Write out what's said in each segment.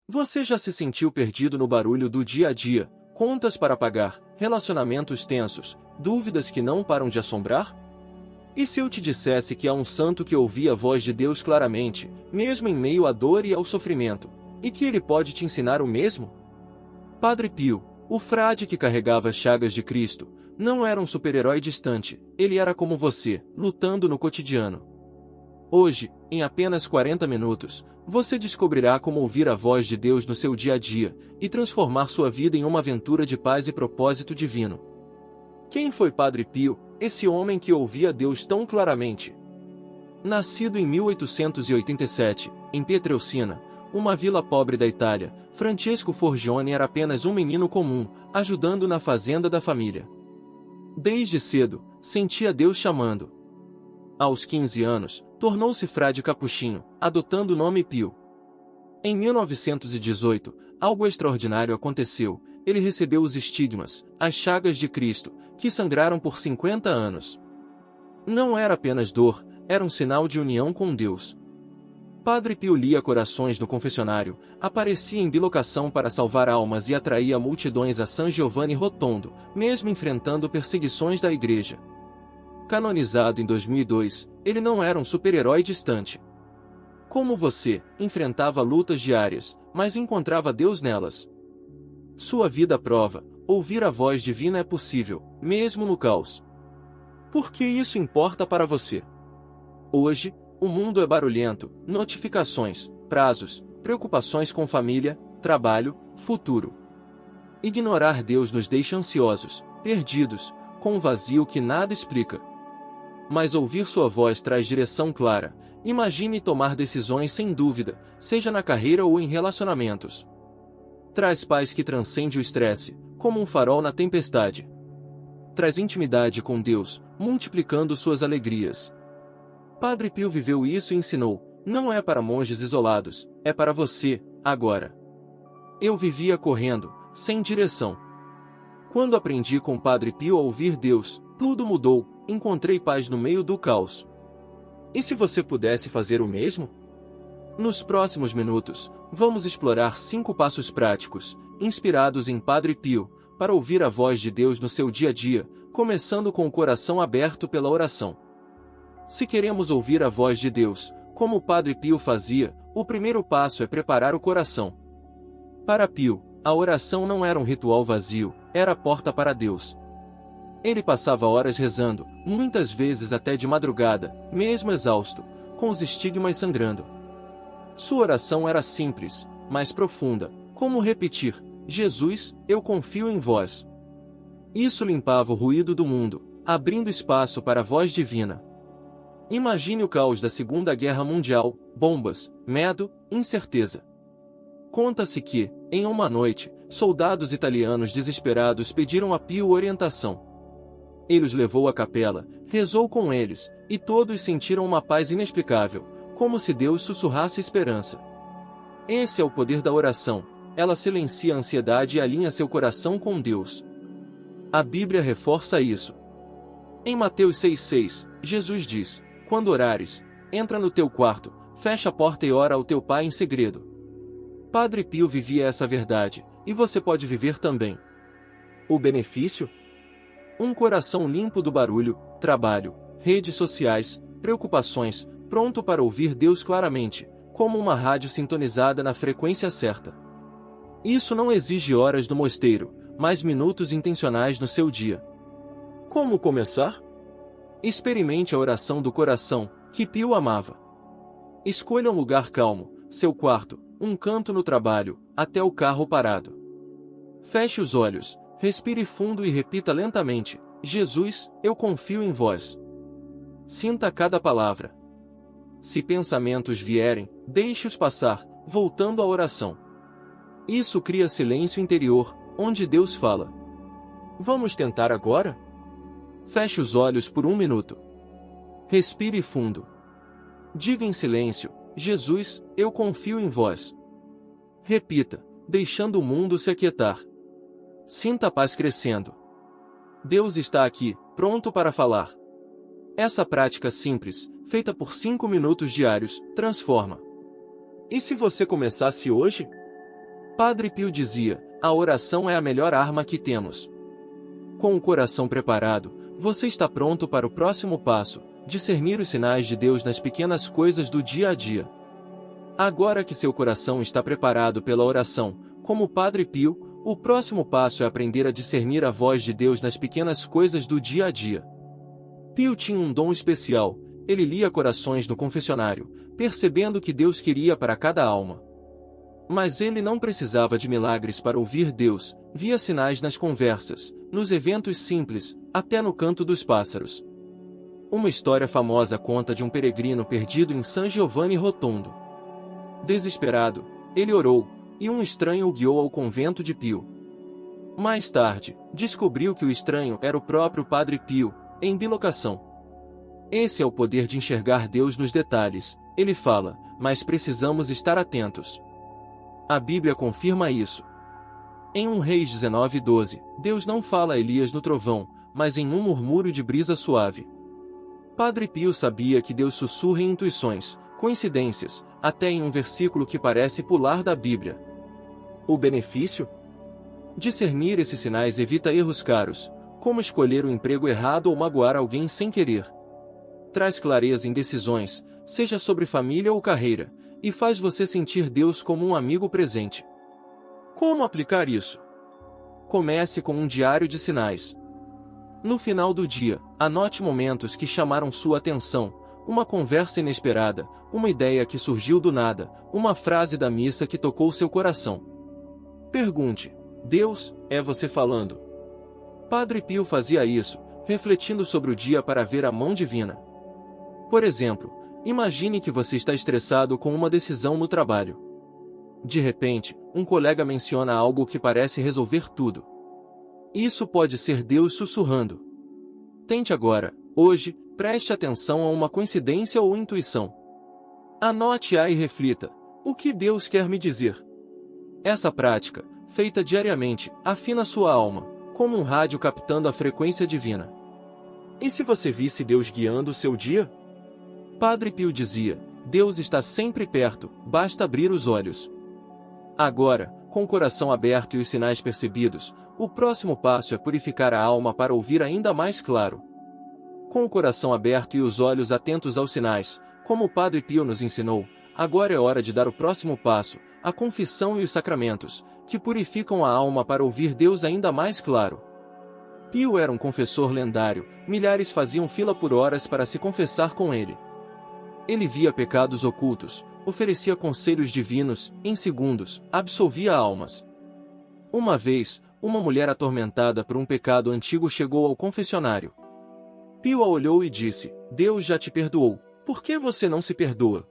Você já se sentiu perdido no barulho do dia a dia, contas para pagar, relacionamentos tensos, dúvidas que não param de assombrar? E se eu te dissesse que há um santo que ouvia a voz de Deus claramente, mesmo em meio à dor e ao sofrimento, e que ele pode te ensinar o mesmo? Padre Pio, o frade que carregava as chagas de Cristo, não era um super-herói distante, ele era como você, lutando no cotidiano. Hoje, em apenas 40 minutos, você descobrirá como ouvir a voz de Deus no seu dia a dia, e transformar sua vida em uma aventura de paz e propósito divino. Quem foi Padre Pio, esse homem que ouvia Deus tão claramente? Nascido em 1887, em Pietrelcina, uma vila pobre da Itália, Francesco Forgione era apenas um menino comum, ajudando na fazenda da família. Desde cedo, sentia Deus chamando. Aos 15 anos, tornou-se frade capuchinho, adotando o nome Pio. Em 1918, algo extraordinário aconteceu, ele recebeu os estigmas, as chagas de Cristo, que sangraram por 50 anos. Não era apenas dor, era um sinal de união com Deus. Padre Pio lia corações no confessionário, aparecia em bilocação para salvar almas e atraía multidões a San Giovanni Rotondo, mesmo enfrentando perseguições da igreja. Canonizado em 2002, ele não era um super-herói distante. Como você, enfrentava lutas diárias, mas encontrava Deus nelas. Sua vida prova, ouvir a voz divina é possível, mesmo no caos. Por que isso importa para você? Hoje, o mundo é barulhento, notificações, prazos, preocupações com família, trabalho, futuro. Ignorar Deus nos deixa ansiosos, perdidos, com um vazio que nada explica. Mas ouvir sua voz traz direção clara. Imagine tomar decisões sem dúvida, seja na carreira ou em relacionamentos. Traz paz que transcende o estresse, como um farol na tempestade. Traz intimidade com Deus, multiplicando suas alegrias. Padre Pio viveu isso e ensinou, não é para monges isolados, é para você, agora. Eu vivia correndo, sem direção. Quando aprendi com Padre Pio a ouvir Deus, tudo mudou, encontrei paz no meio do caos. E se você pudesse fazer o mesmo? Nos próximos minutos, vamos explorar 5 passos práticos, inspirados em Padre Pio, para ouvir a voz de Deus no seu dia a dia, começando com o coração aberto pela oração. Se queremos ouvir a voz de Deus, como o Padre Pio fazia, o primeiro passo é preparar o coração. Para Pio, a oração não era um ritual vazio, era a porta para Deus. Ele passava horas rezando, muitas vezes até de madrugada, mesmo exausto, com os estigmas sangrando. Sua oração era simples, mas profunda, como repetir, Jesus, eu confio em vós. Isso limpava o ruído do mundo, abrindo espaço para a voz divina. Imagine o caos da Segunda Guerra Mundial, bombas, medo, incerteza. Conta-se que, em uma noite, soldados italianos desesperados pediram a Pio orientação. Ele os levou à capela, rezou com eles, e todos sentiram uma paz inexplicável, como se Deus sussurrasse esperança. Esse é o poder da oração, ela silencia a ansiedade e alinha seu coração com Deus. A Bíblia reforça isso. Em Mateus 6,6, Jesus diz, quando orares, entra no teu quarto, fecha a porta e ora ao teu Pai em segredo. Padre Pio vivia essa verdade, e você pode viver também. O benefício? Um coração limpo do barulho, trabalho, redes sociais, preocupações, pronto para ouvir Deus claramente, como uma rádio sintonizada na frequência certa. Isso não exige horas do mosteiro, mas minutos intencionais no seu dia. Como começar? Experimente a oração do coração, que Pio amava. Escolha um lugar calmo, seu quarto, um canto no trabalho, até o carro parado. Feche os olhos, respire fundo e repita lentamente, Jesus, eu confio em vós. Sinta cada palavra. Se pensamentos vierem, deixe-os passar, voltando à oração. Isso cria silêncio interior, onde Deus fala. Vamos tentar agora? Feche os olhos por 1 minuto. Respire fundo. Diga em silêncio, Jesus, eu confio em vós. Repita, deixando o mundo se aquietar. Sinta a paz crescendo. Deus está aqui, pronto para falar. Essa prática simples, feita por 5 minutos diários, transforma. E se você começasse hoje? Padre Pio dizia: a oração é a melhor arma que temos. Com o coração preparado, você está pronto para o próximo passo, discernir os sinais de Deus nas pequenas coisas do dia a dia. Agora que seu coração está preparado pela oração, como Padre Pio, o próximo passo é aprender a discernir a voz de Deus nas pequenas coisas do dia a dia. Pio tinha um dom especial, ele lia corações no confessionário, percebendo o que Deus queria para cada alma. Mas ele não precisava de milagres para ouvir Deus, via sinais nas conversas, nos eventos simples, até no canto dos pássaros. Uma história famosa conta de um peregrino perdido em San Giovanni Rotondo. Desesperado, ele orou, e um estranho o guiou ao convento de Pio. Mais tarde, descobriu que o estranho era o próprio Padre Pio, em bilocação. Esse é o poder de enxergar Deus nos detalhes, ele fala, mas precisamos estar atentos. A Bíblia confirma isso. Em 1 Reis 19:12, Deus não fala a Elias no trovão, mas em um murmúrio de brisa suave. Padre Pio sabia que Deus sussurra em intuições, coincidências, até em um versículo que parece pular da Bíblia. O benefício? Discernir esses sinais evita erros caros, como escolher o emprego errado ou magoar alguém sem querer. Traz clareza em decisões, seja sobre família ou carreira, e faz você sentir Deus como um amigo presente. Como aplicar isso? Comece com um diário de sinais. No final do dia, anote momentos que chamaram sua atenção, uma conversa inesperada, uma ideia que surgiu do nada, uma frase da missa que tocou seu coração. Pergunte: Deus, é você falando? Padre Pio fazia isso, refletindo sobre o dia para ver a mão divina. Por exemplo, imagine que você está estressado com uma decisão no trabalho. De repente, um colega menciona algo que parece resolver tudo. Isso pode ser Deus sussurrando. Tente agora, hoje, preste atenção a uma coincidência ou intuição. Anote-a e reflita: o que Deus quer me dizer? Essa prática, feita diariamente, afina sua alma, como um rádio captando a frequência divina. E se você visse Deus guiando o seu dia? Padre Pio dizia: Deus está sempre perto, basta abrir os olhos. Agora, com o coração aberto e os sinais percebidos, o próximo passo é purificar a alma para ouvir ainda mais claro. Com o coração aberto e os olhos atentos aos sinais, como o Padre Pio nos ensinou, agora é hora de dar o próximo passo, a confissão e os sacramentos, que purificam a alma para ouvir Deus ainda mais claro. Pio era um confessor lendário, milhares faziam fila por horas para se confessar com ele. Ele via pecados ocultos, oferecia conselhos divinos, em segundos, absolvia almas. Uma vez, uma mulher atormentada por um pecado antigo chegou ao confessionário. Pio a olhou e disse: Deus já te perdoou, por que você não se perdoa?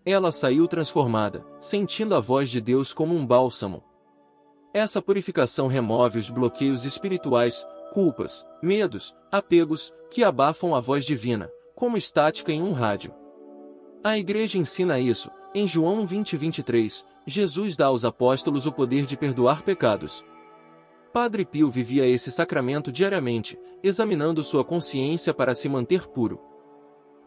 Ela saiu transformada, sentindo a voz de Deus como um bálsamo. Essa purificação remove os bloqueios espirituais, culpas, medos, apegos, que abafam a voz divina, como estática em um rádio. A Igreja ensina isso. Em João 20:23, Jesus dá aos apóstolos o poder de perdoar pecados. Padre Pio vivia esse sacramento diariamente, examinando sua consciência para se manter puro.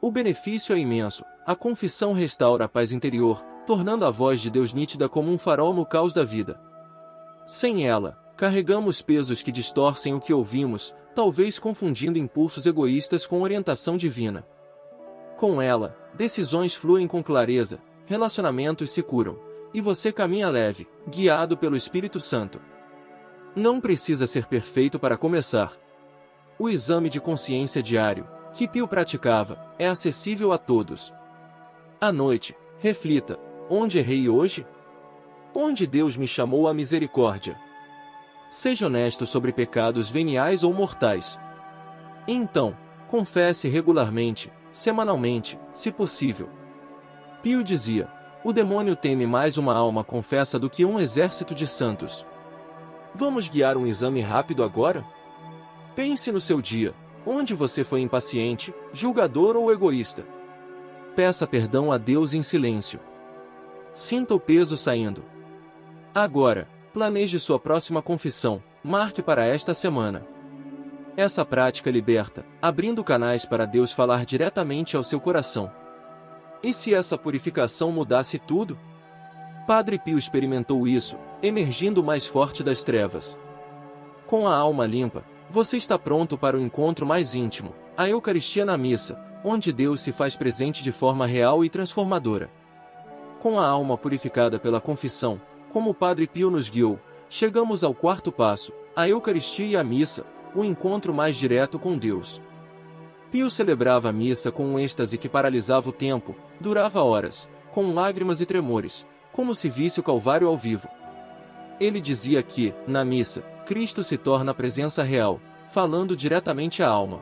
O benefício é imenso. A confissão restaura a paz interior, tornando a voz de Deus nítida como um farol no caos da vida. Sem ela, carregamos pesos que distorcem o que ouvimos, talvez confundindo impulsos egoístas com orientação divina. Com ela, decisões fluem com clareza, relacionamentos se curam, e você caminha leve, guiado pelo Espírito Santo. Não precisa ser perfeito para começar. O exame de consciência diário, que Pio praticava, é acessível a todos. À noite, reflita: onde errei hoje? Onde Deus me chamou à misericórdia? Seja honesto sobre pecados veniais ou mortais. Então, confesse regularmente, semanalmente, se possível. Pio dizia: o demônio teme mais uma alma confessa do que um exército de santos. Vamos guiar um exame rápido agora? Pense no seu dia, onde você foi impaciente, julgador ou egoísta. Peça perdão a Deus em silêncio. Sinta o peso saindo. Agora, planeje sua próxima confissão, marque para esta semana. Essa prática liberta, abrindo canais para Deus falar diretamente ao seu coração. E se essa purificação mudasse tudo? Padre Pio experimentou isso, emergindo mais forte das trevas. Com a alma limpa, você está pronto para o encontro mais íntimo, a Eucaristia na missa, onde Deus se faz presente de forma real e transformadora. Com a alma purificada pela confissão, como o Padre Pio nos guiou, chegamos ao quarto passo, a Eucaristia e a missa, o encontro mais direto com Deus. Pio celebrava a missa com um êxtase que paralisava o tempo, durava horas, com lágrimas e tremores, como se visse o Calvário ao vivo. Ele dizia que, na missa, Cristo se torna a presença real, falando diretamente à alma.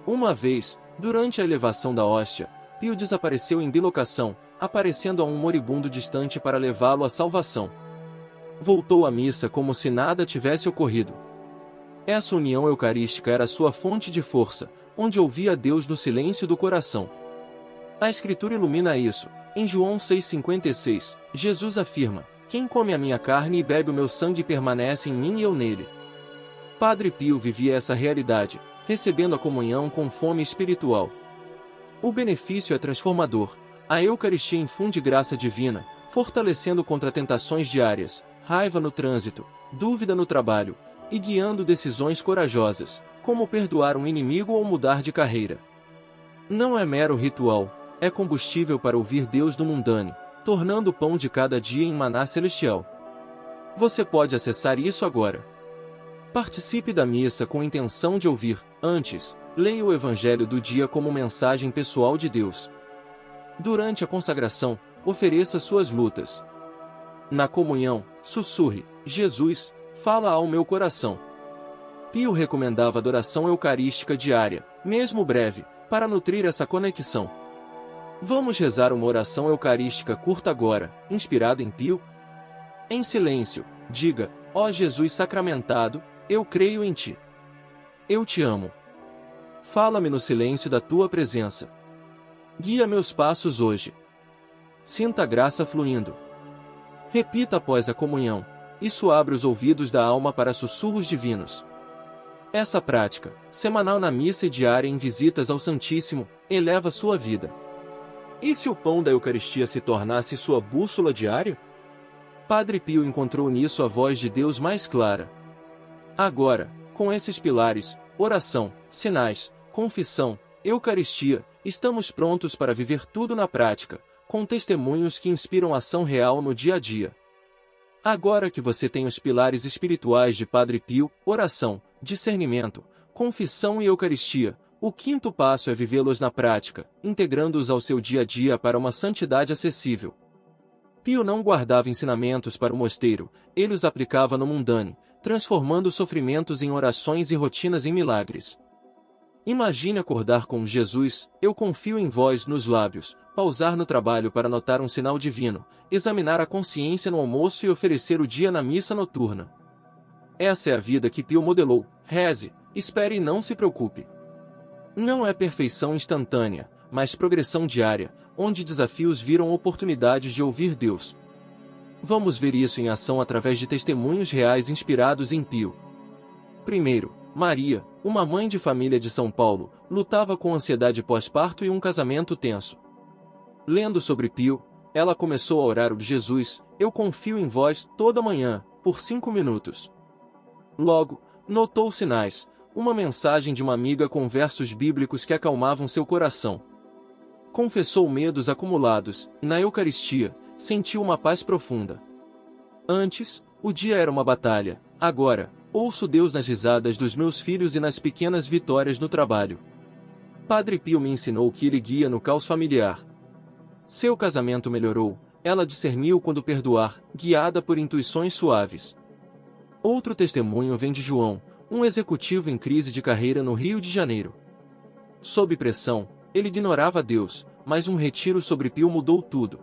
Uma vez, durante a elevação da hóstia, Pio desapareceu em bilocação, aparecendo a um moribundo distante para levá-lo à salvação. Voltou à missa como se nada tivesse ocorrido. Essa união eucarística era sua fonte de força, onde ouvia Deus no silêncio do coração. A Escritura ilumina isso. Em João 6,56, Jesus afirma: "Quem come a minha carne e bebe o meu sangue permanece em mim e eu nele." Padre Pio vivia essa realidade, recebendo a comunhão com fome espiritual. O benefício é transformador. A Eucaristia infunde graça divina, fortalecendo contra tentações diárias, raiva no trânsito, dúvida no trabalho, e guiando decisões corajosas, como perdoar um inimigo ou mudar de carreira. Não é mero ritual, é combustível para ouvir Deus no mundane, tornando o pão de cada dia em maná celestial. Você pode acessar isso agora. Participe da missa com intenção de ouvir. Antes, leia o Evangelho do dia como mensagem pessoal de Deus. Durante a consagração, ofereça suas lutas. Na comunhão, sussurre: "Jesus, fala ao meu coração." Pio recomendava adoração eucarística diária, mesmo breve, para nutrir essa conexão. Vamos rezar uma oração eucarística curta agora, inspirada em Pio? Em silêncio, diga: "Ó Jesus sacramentado, eu creio em Ti. Eu Te amo. Fala-me no silêncio da Tua presença. Guia meus passos hoje. Sinta a graça fluindo." Repita após a comunhão. Isso abre os ouvidos da alma para sussurros divinos. Essa prática, semanal na missa e diária em visitas ao Santíssimo, eleva sua vida. E se o pão da Eucaristia se tornasse sua bússola diária? Padre Pio encontrou nisso a voz de Deus mais clara. Agora, com esses pilares, oração, sinais, confissão, Eucaristia, estamos prontos para viver tudo na prática, com testemunhos que inspiram ação real no dia a dia. Agora que você tem os pilares espirituais de Padre Pio, oração, discernimento, confissão e Eucaristia, o quinto passo é vivê-los na prática, integrando-os ao seu dia a dia para uma santidade acessível. Pio não guardava ensinamentos para o mosteiro, ele os aplicava no mundane, transformando sofrimentos em orações e rotinas em milagres. Imagine acordar com Jesus: "Eu confio em vós" nos lábios, pausar no trabalho para notar um sinal divino, examinar a consciência no almoço e oferecer o dia na missa noturna. Essa é a vida que Pio modelou. Reze, espere e não se preocupe. Não é perfeição instantânea, mas progressão diária, onde desafios viram oportunidades de ouvir Deus. Vamos ver isso em ação através de testemunhos reais inspirados em Pio. Primeiro, Maria, uma mãe de família de São Paulo, lutava com ansiedade pós-parto e um casamento tenso. Lendo sobre Pio, ela começou a orar o Jesus: "Eu confio em vós" toda manhã, por 5 minutos. Logo, notou sinais, uma mensagem de uma amiga com versos bíblicos que acalmavam seu coração. Confessou medos acumulados, e na Eucaristia, sentiu uma paz profunda. Antes, o dia era uma batalha, agora, ouço Deus nas risadas dos meus filhos e nas pequenas vitórias no trabalho. Padre Pio me ensinou que ele guia no caos familiar. Seu casamento melhorou, ela discerniu quando perdoar, guiada por intuições suaves. Outro testemunho vem de João, um executivo em crise de carreira no Rio de Janeiro. Sob pressão, ele ignorava Deus, mas um retiro sobre Pio mudou tudo.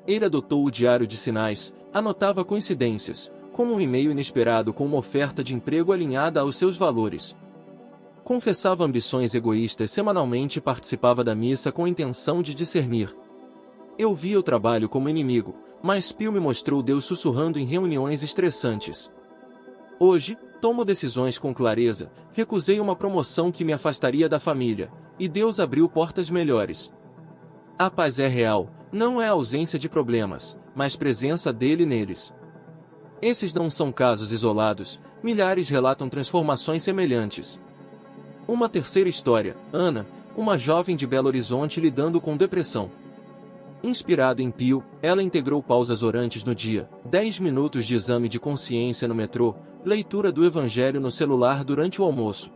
Ele adotou o diário de sinais, anotava coincidências, como um e-mail inesperado com uma oferta de emprego alinhada aos seus valores. Confessava ambições egoístas semanalmente e participava da missa com a intenção de discernir. Eu via o trabalho como inimigo, mas Pio me mostrou Deus sussurrando em reuniões estressantes. Hoje, tomo decisões com clareza, recusei uma promoção que me afastaria da família, e Deus abriu portas melhores. A paz é real, não é a ausência de problemas, mas presença dele neles. Esses não são casos isolados, milhares relatam transformações semelhantes. Uma terceira história, Ana, uma jovem de Belo Horizonte lidando com depressão. Inspirada em Pio, ela integrou pausas orantes no dia, 10 minutos de exame de consciência no metrô, leitura do Evangelho no celular durante o almoço.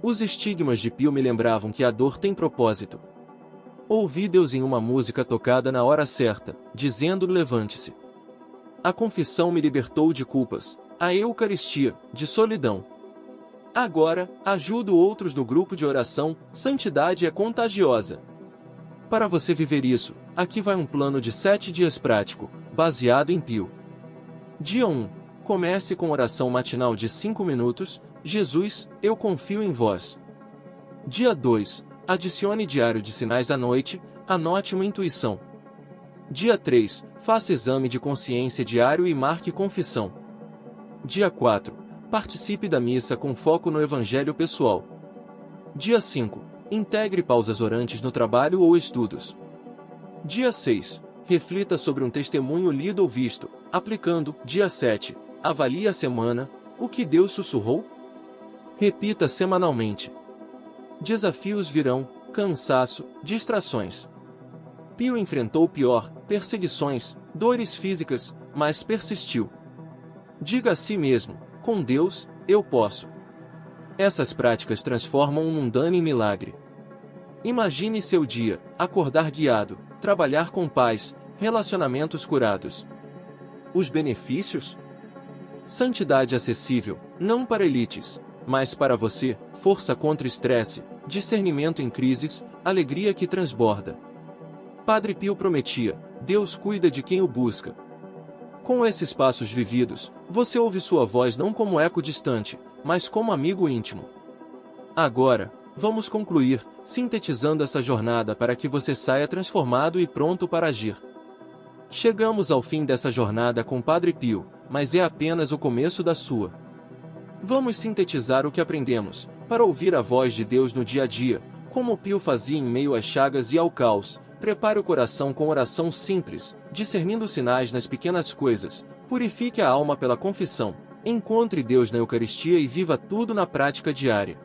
Os estigmas de Pio me lembravam que a dor tem propósito. Ouvi Deus em uma música tocada na hora certa, dizendo: levante-se. A confissão me libertou de culpas, a Eucaristia, de solidão. Agora, ajudo outros no grupo de oração, santidade é contagiosa. Para você viver isso, aqui vai um plano de 7 dias prático, baseado em Pio. Dia 1. Comece com oração matinal de 5 minutos, Jesus, eu confio em vós. Dia 2. Adicione diário de sinais à noite, anote uma intuição. Dia 3. Faça exame de consciência diário e marque confissão. Dia 4. Participe da missa com foco no Evangelho pessoal. Dia 5. Integre pausas orantes no trabalho ou estudos. Dia 6. Reflita sobre um testemunho lido ou visto, aplicando. Dia 7. Avalie a semana, o que Deus sussurrou? Repita semanalmente. Desafios virão, cansaço, distrações. Pio enfrentou o pior, perseguições, dores físicas, mas persistiu. Diga a si mesmo: com Deus, eu posso. Essas práticas transformam um mundano em milagre. Imagine seu dia: acordar guiado, trabalhar com paz, relacionamentos curados. Os benefícios? Santidade acessível, não para elites, mas para você, força contra estresse, discernimento em crises, alegria que transborda. Padre Pio prometia: Deus cuida de quem o busca. Com esses passos vividos, você ouve sua voz não como eco distante, mas como amigo íntimo. Agora, vamos concluir, sintetizando essa jornada para que você saia transformado e pronto para agir. Chegamos ao fim dessa jornada com Padre Pio, mas é apenas o começo da sua. Vamos sintetizar o que aprendemos, para ouvir a voz de Deus no dia a dia, como Pio fazia em meio às chagas e ao caos. Prepare o coração com oração simples, discernindo sinais nas pequenas coisas, purifique a alma pela confissão, encontre Deus na Eucaristia e viva tudo na prática diária.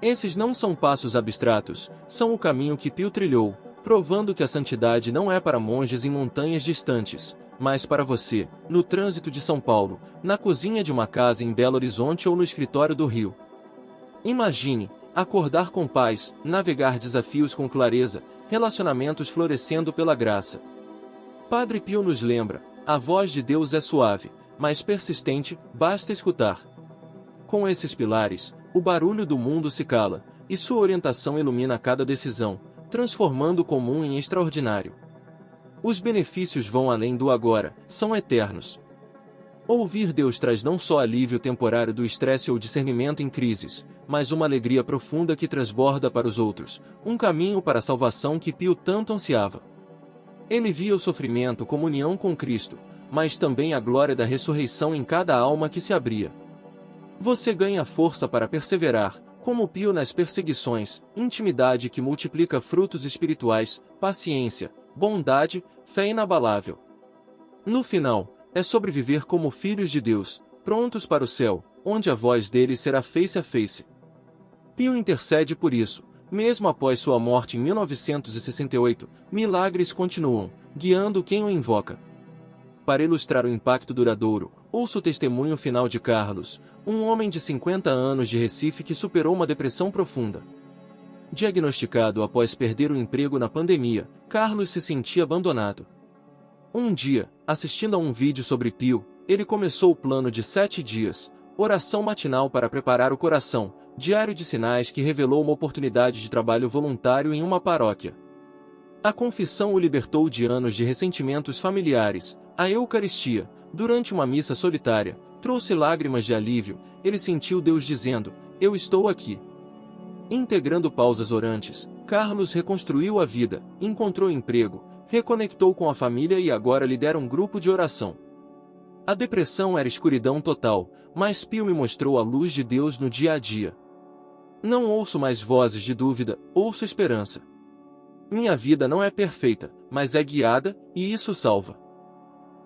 Esses não são passos abstratos, são o caminho que Pio trilhou, provando que a santidade não é para monges em montanhas distantes, mas para você, no trânsito de São Paulo, na cozinha de uma casa em Belo Horizonte ou no escritório do Rio. Imagine, acordar com paz, navegar desafios com clareza, relacionamentos florescendo pela graça. Padre Pio nos lembra: a voz de Deus é suave, mas persistente, basta escutar. Com esses pilares, o barulho do mundo se cala, e sua orientação ilumina cada decisão, transformando o comum em extraordinário. Os benefícios vão além do agora, são eternos. Ouvir Deus traz não só alívio temporário do estresse ou discernimento em crises, mas uma alegria profunda que transborda para os outros, um caminho para a salvação que Pio tanto ansiava. Ele via o sofrimento como união com Cristo, mas também a glória da ressurreição em cada alma que se abria. Você ganha força para perseverar, como Pio nas perseguições, intimidade que multiplica frutos espirituais, paciência, bondade, fé inabalável. No final, é sobreviver como filhos de Deus, prontos para o céu, onde a voz dele será face a face. Pio intercede por isso, mesmo após sua morte em 1968, milagres continuam, guiando quem o invoca. Para ilustrar o impacto duradouro, ouça o testemunho final de Carlos, um homem de 50 anos de Recife que superou uma depressão profunda. Diagnosticado após perder o emprego na pandemia, Carlos se sentia abandonado. Um dia, assistindo a um vídeo sobre Pio, ele começou o plano de 7 dias, oração matinal para preparar o coração, diário de sinais que revelou uma oportunidade de trabalho voluntário em uma paróquia. A confissão o libertou de anos de ressentimentos familiares. A Eucaristia, durante uma missa solitária, trouxe lágrimas de alívio. Ele sentiu Deus dizendo: "Eu estou aqui." Integrando pausas orantes, Carlos reconstruiu a vida, encontrou emprego, reconectou com a família e agora lidera um grupo de oração. A depressão era escuridão total, mas Pio me mostrou a luz de Deus no dia a dia. Não ouço mais vozes de dúvida, ouço esperança. Minha vida não é perfeita, mas é guiada, e isso salva.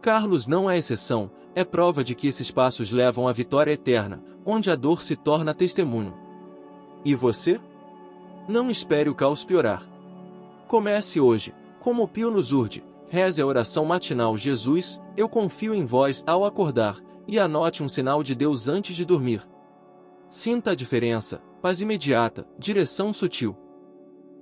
Carlos não é exceção, é prova de que esses passos levam à vitória eterna, onde a dor se torna testemunho. E você? Não espere o caos piorar. Comece hoje, como Pio nos urde, reze a oração matinal: Jesus, eu confio em vós ao acordar, e anote um sinal de Deus antes de dormir. Sinta a diferença, paz imediata, direção sutil.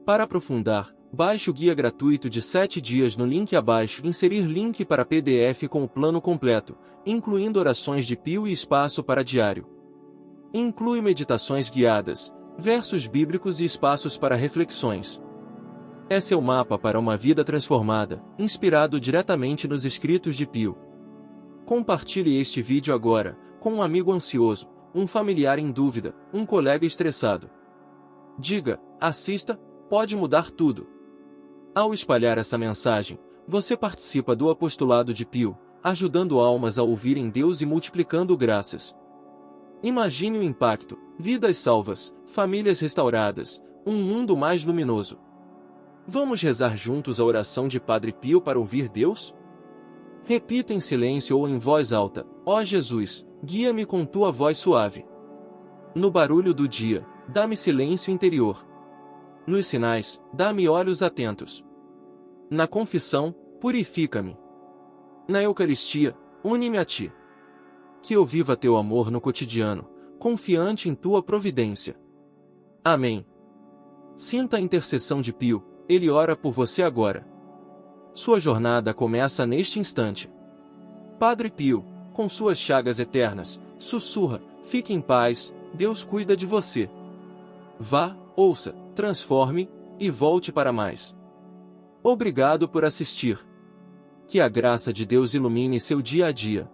Para aprofundar, baixe o guia gratuito de 7 dias no link abaixo. Inserir link para PDF com o plano completo, incluindo orações de Pio e espaço para diário. Inclui meditações guiadas, versos bíblicos e espaços para reflexões. É seu mapa para uma vida transformada, inspirado diretamente nos escritos de Pio. Compartilhe este vídeo agora, com um amigo ansioso, um familiar em dúvida, um colega estressado. Diga, assista, pode mudar tudo. Ao espalhar essa mensagem, você participa do apostolado de Pio, ajudando almas a ouvirem Deus e multiplicando graças. Imagine o impacto: vidas salvas, famílias restauradas, um mundo mais luminoso. Vamos rezar juntos a oração de Padre Pio para ouvir Deus? Repita em silêncio ou em voz alta: ó Jesus, guia-me com tua voz suave. No barulho do dia, dá-me silêncio interior. Nos sinais, dá-me olhos atentos. Na confissão, purifica-me. Na Eucaristia, une-me a ti. Que eu viva teu amor no cotidiano, confiante em tua providência. Amém. Sinta a intercessão de Pio, ele ora por você agora. Sua jornada começa neste instante. Padre Pio, com suas chagas eternas, sussurra: fique em paz, Deus cuida de você. Vá, ouça, transforme, e volte para mais. Obrigado por assistir. Que a graça de Deus ilumine seu dia a dia.